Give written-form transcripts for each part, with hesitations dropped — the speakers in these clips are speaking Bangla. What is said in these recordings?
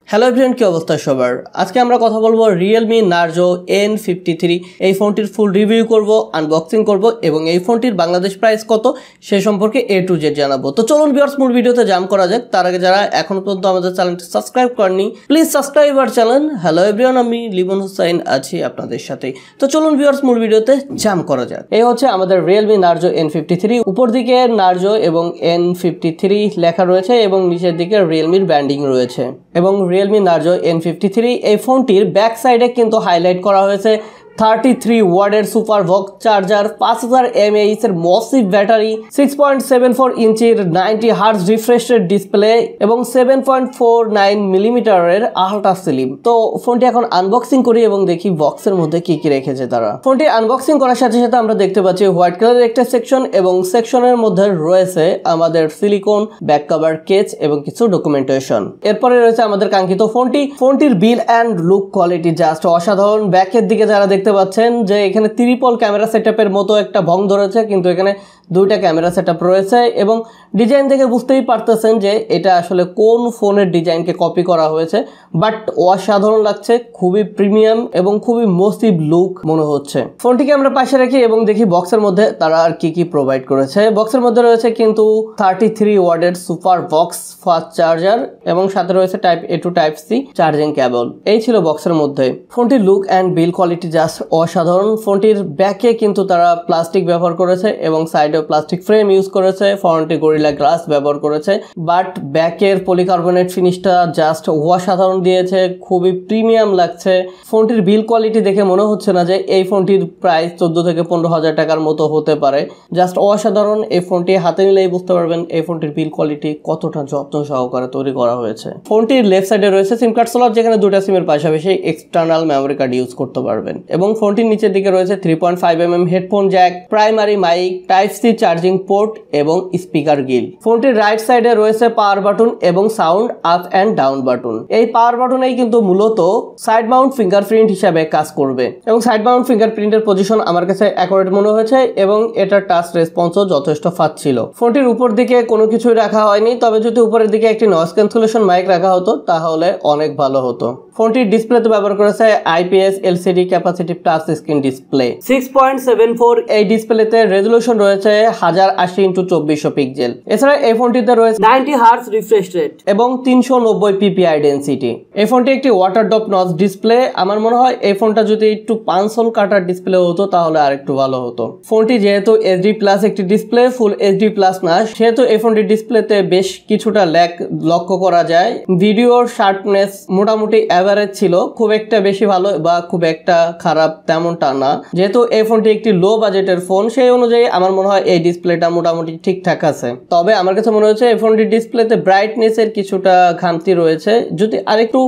হ্যালো এভরিওয়ান, কি অবস্থা সবার? আজকে আমরা কথা বলবো Realme Narzo N53 এই ফোনটির ফুল রিভিউ করব, আনবক্সিং করব এবং এই ফোনটির বাংলাদেশ প্রাইস কত সে সম্পর্কে A to Z জানাবো। তো চলুন ভিউয়ার্স, মূল ভিডিওতে জাম্প করা যাক। তার আগে যারা এখনো পর্যন্ত আমাদের চ্যানেলটি সাবস্ক্রাইব করেননি, please subscribe our channel. Hello everyone, আমি লিমন হুসাইন আছি আপনাদের সাথে। তো চলুন ভিউয়ার্স, মূল ভিডিওতে জাম্প করা যাক। এই হচ্ছে আমাদের Realme Narzo N53। উপর দিকে Narzo এবং N53 লেখা রয়েছে এবং নিচের দিকে Realme ব্র্যান্ডিং রয়েছে এবং Realme Narzo N53 এই ফোনটির ব্যাক সাইডে কিন্তু হাইলাইট করা হয়েছে 33 ওয়াটের সুপারভক্স চার্জার, 5000 mAh এর মসিভ ব্যাটারি, 6.74 ইঞ্চির 90 হার্জ রিফ্রেশ রেট ডিসপ্লে এবং 7.49 মিলিমিটারের আলট্রা স্লিম। তো ফোনটি এখন আনবক্সিং করি এবং দেখি বক্সের মধ্যে কি কি রেখেছে তারা। ফোনটি আনবক্সিং করার সাথে সাথে আমরা দেখতে পাচ্ছি হোয়াইট কালারের একটা সেকশন এবং সেকশনের মধ্যে রয়েছে আমাদের সিলিকন ব্যাক কভার কেস এবং কিছু ডকুমেন্টেশন। এরপরে রয়েছে আমাদের কাঙ্ক্ষিত ফোনটির Bill and look quality just অসাধারণ। ব্যাকের দিকে যারা দেখতে পাচ্ছেন যে এখানে ট্রিপল ক্যামেরা সেটআপের মতো একটা ভং ধরেছে, কিন্তু এখানে দুইটা ক্যামেরা সেটআপ রয়েছে এবং ডিজাইন দেখে বুঝতেই পারতেছেন যে এটা আসলে কোন ফোনের ডিজাইনকে কপি করা হয়েছে, বাট অসাধারণ লাগছে, খুবই প্রিমিয়াম এবং খুবই মসিভ লুক মনে হচ্ছে। ফোনটিকে আমরা পাশে রাখি এবং দেখি বক্সের মধ্যে তারা আর কি কি প্রোভাইড করেছে। বক্সের মধ্যে রয়েছে কিন্তু 33 ওয়াটের সুপার বক্স ফাস্ট চার্জার এবং সাথে রয়েছে type A to type C charging cable. এই ছিল বক্সের মধ্যে। ফোনটির look and bill quality just অসাধারণ। ফোনটির ব্যাকে কিন্তু তারা প্লাস্টিক ব্যবহার করেছে এবং সাইডে প্লাস্টিক ফ্রেম ইউজ করেছে, ফ্রন্টে গরিলা গ্লাস ব্যবহার করেছে, বাট ব্যাকের পলিকার্বনেট ফিনিশটা জাস্ট অসাধারণ দিয়েছে, খুবই প্রিমিয়াম লাগছে। ফোনটির বিল কোয়ালিটি দেখে মনে হচ্ছে না যে এই ফোনটির প্রাইস 14 থেকে 15,000 টাকার মতো হতে পারে। জাস্ট অসাধারণ। এই ফোনটি হাতে নিলেই বুঝতে পারবেন এই ফোনটির বিল কোয়ালিটি কতটা যত্ন সহকারে তৈরি করা হয়েছে। ফোনটির লেফট সাইডে রয়েছে সিম কার্ড স্লট, যেখানে দুটা সিমের পাশাপাশি এক্সটার্নাল মেমোরি কার্ড ইউজ করতে পারবেন এবং ফোনটির নিচের দিকে রয়েছে 3.5mm headphone jack, primary mic, type C charging port এবং স্পিকার গিল। ফোনটির রাইট সাইডে রয়েছে পাওয়ার বাটন এবং sound up and down button. এই পাওয়ার বাটনেই কিন্তু মূলত সাইড মাউন্ট ফিঙ্গারপ্রিন্ট হিসাবে কাজ করবে এবং সাইড মাউন্ট ফিঙ্গারপ্রিন্টের পজিশন আমার কাছে অ্যাকুরেট মনে হয়েছে এবং এটার টাচ রেসপন্সও যথেষ্ট ফাস্ট ছিল। ফোনটির উপর দিকে কোনো কিছুই রাখা হয়নি, তবে যদি উপরের দিকে একটি নয়েজ ক্যান্সেলেশন মাইক রাখা হতো তাহলে অনেক ভালো হতো। ফোনটির ডিসপ্লেতে ব্যবহার করেছে IPS LCD capacitive touch screen display 6.74। এই ডিসপ্লেতে রেজোলিউশন রয়েছে 1080x2400 পিক্সেল। এছাড়া এই ফোনটিতে রয়েছে 90 হার্জ রিফ্রেশ রেট এবং 390 PPI ডেনসিটি। এই ফোনটি একটি ওয়াটার ড্রপ নচ ডিসপ্লে। আমার মনে হয় এই ফোনটা যদি একটু পাঁচল কাটার ডিসপ্লে হতো তাহলে আরেকটু ভালো হতো। ফোনটি যেহেতু HD প্লাস একটি ডিসপ্লে, ফুল HD প্লাস না, সেহেতু এই ফোনটির ডিসপ্লেতে বেশ কিছুটা ল্যাগ লক্ষ্য করা যায়। ভিডিওর শার্পনেস মোটামুটি এভারেজ ছিল, খুব একটা বেশি ভালো বা খুব একটা খারাপ তেমনটা না। যেহেতু এই ফোনটি একটি লো বাজেটের ফোন, সেই অনুযায়ী আমার মনে হয় এই ডিসপ্লেটা মোটামুটি ঠিকঠাক আছে। তবে আমার কাছে মনে হচ্ছে এই ফোনটির ডিসপ্লেতে ব্রাইটনেসের কিছুটা ঘাটতি রয়েছে। যদি আরেকটু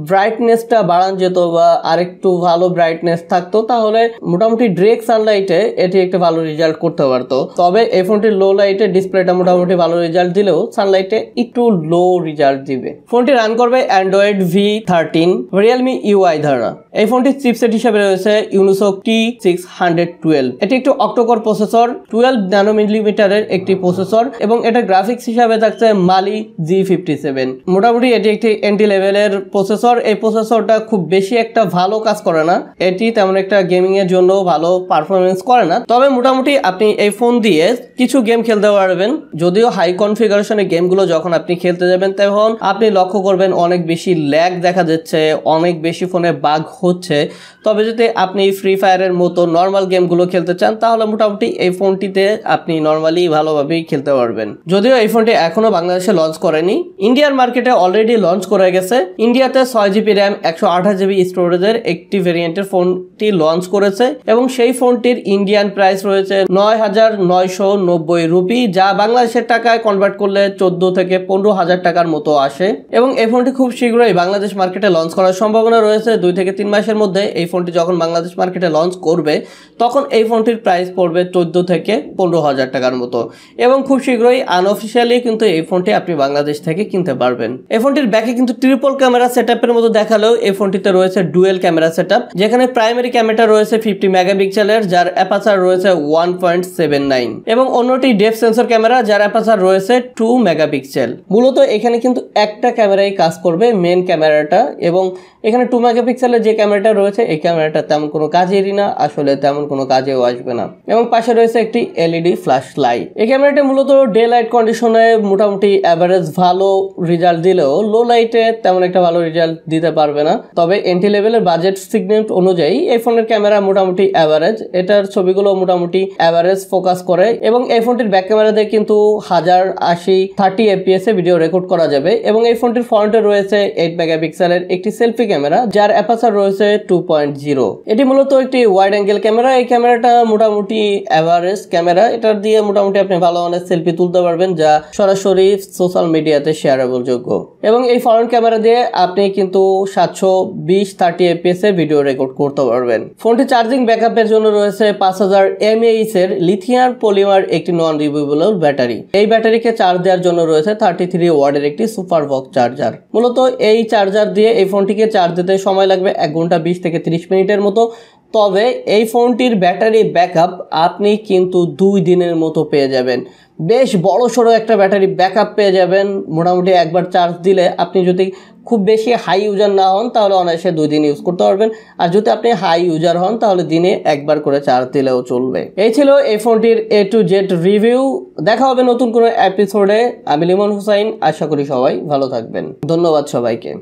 ব্রাইটনেসটা বাড়ানো যেত বা আরেকটু ভালো ব্রাইটনেস থাকতো তাহলে মোটামুটি ডিরেক্ট সানলাইটে এটি একটা ভালো রেজাল্ট করতে পারতো। তবে এই ফোনটির লো লাইটে ডিসপ্লেটা মোটামুটি ভালো রেজাল্ট দিলেও সানলাইটে একটু লো রেজাল্ট দিবে। ফোনটি রান করবে অ্যান্ড্রয়েড V13 Realme UI দ্বারা। এই ফোনটির চিপসেট হিসেবে রয়েছে Unisoc T612। এটি একটি অক্টোকোর প্রসেসর, 12 ন্যানোমিলিমিটারের একটি প্রসেসর এবং এটা গ্রাফিক্স হিসাবে থাকছে Mali G57। মোটামুটি এটি একটি এন্ট্রি লেভেলের প্রসেসর। এই প্রসেসরটা খুব বেশি একটা ভালো কাজ করে না, এটি তেমন একটা গেমিং এর জন্য ভালো পারফরমেন্স করে না, তবে মোটামুটি আপনি এই ফোন দিয়ে কিছু গেম খেলতে পারবেন। যদিও হাই কনফিগারেশনের গেমগুলো যখন আপনি খেলতে যাবেন তখন আপনি লক্ষ্য করবেন অনেক বেশি ল্যাগ দেখা যাচ্ছে, অনেক বেশি ফোনে বাগ হচ্ছে। তবে যদি আপনি ফ্রি ফায়ারের মতো নর্মাল গেমগুলো খেলতে চান তাহলে মোটামুটি এই ফোনটিতে আপনি নর্মালি ভালোভাবেই খেলতে পারবেন। যদিও এই ফোনটি এখনো বাংলাদেশে লঞ্চ করেনি, ইন্ডিয়ার মার্কেটে অলরেডি লঞ্চ করে গেছে। ইন্ডিয়াতে 6GB র্যাম 128GB স্টোরেজের একটি ভেরিয়েন্টের ফোনটি লঞ্চ করেছে এবং সেই ফোনটির ইন্ডিয়ান প্রাইস রয়েছে 9,990 রুপি, যা বাংলাদেশের টাকায় কনভার্ট করলে 14 থেকে 15,000 টাকার মতো আসে এবং এই ফোনটি খুব শীঘ্রই বাংলাদেশ মার্কেটে লঞ্চ করার সম্ভাবনা রয়েছে। 2 থেকে 3 মাসের মধ্যে এই ফোনটি যখন বাংলাদেশ মার্কেটে লঞ্চ করবে তখন এই ফোনটির প্রাইস পড়বে 14 থেকে 15,000 টাকার মতো এবং খুব শীঘ্রই আনঅফিশিয়ালি কিন্তু এই ফোনটি আপনি বাংলাদেশ থেকে কিনতে পারবেন। এই ফোনটির ব্যাকে কিন্তু ট্রিপল ক্যামেরা সেটআপের মতো দেখালেও এই ফোনটিতে রয়েছে ডুয়েল ক্যামেরা সেটআপ, যেখানে প্রাইমারি ক্যামেরাটা রয়েছে 50 মেগাপিক্সেলের যার অ্যাপারচার রয়েছে 1.79 এবং অন্যটি ডেপথ সেন্সর ক্যামেরা যার অ্যাপারচার রয়েছে 2 মেগাপিক্সেল। মূলত এখানে কিন্তু একটা ক্যামেরাই কাজ করবে, মেন ক্যামেরাটা, এবং এখানে 2 মেগাপিক্সেলের যে ক্যামেরাটা রয়েছে এই ক্যামেরাটা তেমন কোনো কাজেরই না, আসলে তেমন কোনো কাজেও আসবে না। এবং পাশে রয়েছে একটি এলইডি ফ্ল্যাশ লাইট। এই ক্যামেরাটা মূলত ডে লাইট কন্ডিশনে মোটামুটি অ্যাভারেজ ভালো রেজাল্ট দিলেও লো লাইটে তেমন একটা ভালো রেজাল্ট দিতে পারবে না। তবে এন্ট্রি লেভেলের বাজেট সিগমেন্ট অনুযায়ী এই ফোনের ক্যামেরা মোটামুটি অ্যাভারেজ, এটার ছবিগুলো মোটামুটি অ্যাভারেজ ফোকাস করে এবং এই ফোনটির ব্যাক ক্যামেরা দিয়ে কিন্তু 1080 30 fps এ ভিডিও রেকর্ড করা যাবে এবং এই ফোনটির ফ্রন্টে রয়েছে 8 মেগাপিক্সেলের একটি সেলফি ক্যামেরা যার অ্যাপারচার রয়েছে 2.0। এটি মূলত একটি ওয়াইড অ্যাঙ্গেল ক্যামেরা। এই ক্যামেরাটা মোটামুটি অ্যাভারেজ ক্যামেরা, এটার দিয়ে মোটামুটি আপনি ভালো মানের সেলফি তুলতে পারবেন যা সরাসরি সোশ্যাল মিডিয়াতে শেয়ারেবল যোগ্য এবং এই ফ্রন্ট ক্যামেরা দিয়ে আপনি কিন্তু 720 30 fps এ ভিডিও রেকর্ড করতে পারবেন। ফোনটি চার্জিং ব্যাকআপের জন্য রয়েছে 5000 mAh এর লিথিয়াম পলিমার একটি নন রিমুভেবল ব্যাটারি। এই ব্যাটারিকে চার্জ দেওয়ার জন্য রয়েছে 33 ওয়াটের একটি সুপার বক্স চার্জার। মূলত এই চার্জার দিয়ে এই ফোনটিকে চার্জ দিতে সময় লাগবে 1 ঘন্টা 20 থেকে 30 মিনিটের মতো। তবে এই ফোনটির ব্যাটারি ব্যাকআপ আপনি কিন্তু 2 দিনের মতো পেয়ে যাবেন। বেশ বড় সড়ো একটা ব্যাটারি ব্যাকআপ পেয়ে যাবেন। মোটামুটি একবার চার্জ দিলে আপনি যদি খুব বেশি হাই ইউজার না হন তাহলে অনায়াসে 2 দিন ইউজ করতে পারবেন, আর যদি আপনি হাই ইউজার হন তাহলে দিনে একবার করে চার্জ দিলেও চলবে। এই ছিল এই ফোনটির A to Z রিভিউ। দেখা হবে নতুন কোনো এপিসোডে। আমি লিমন হুসাইন, আশা করি সবাই ভালো থাকবেন। ধন্যবাদ সবাইকে।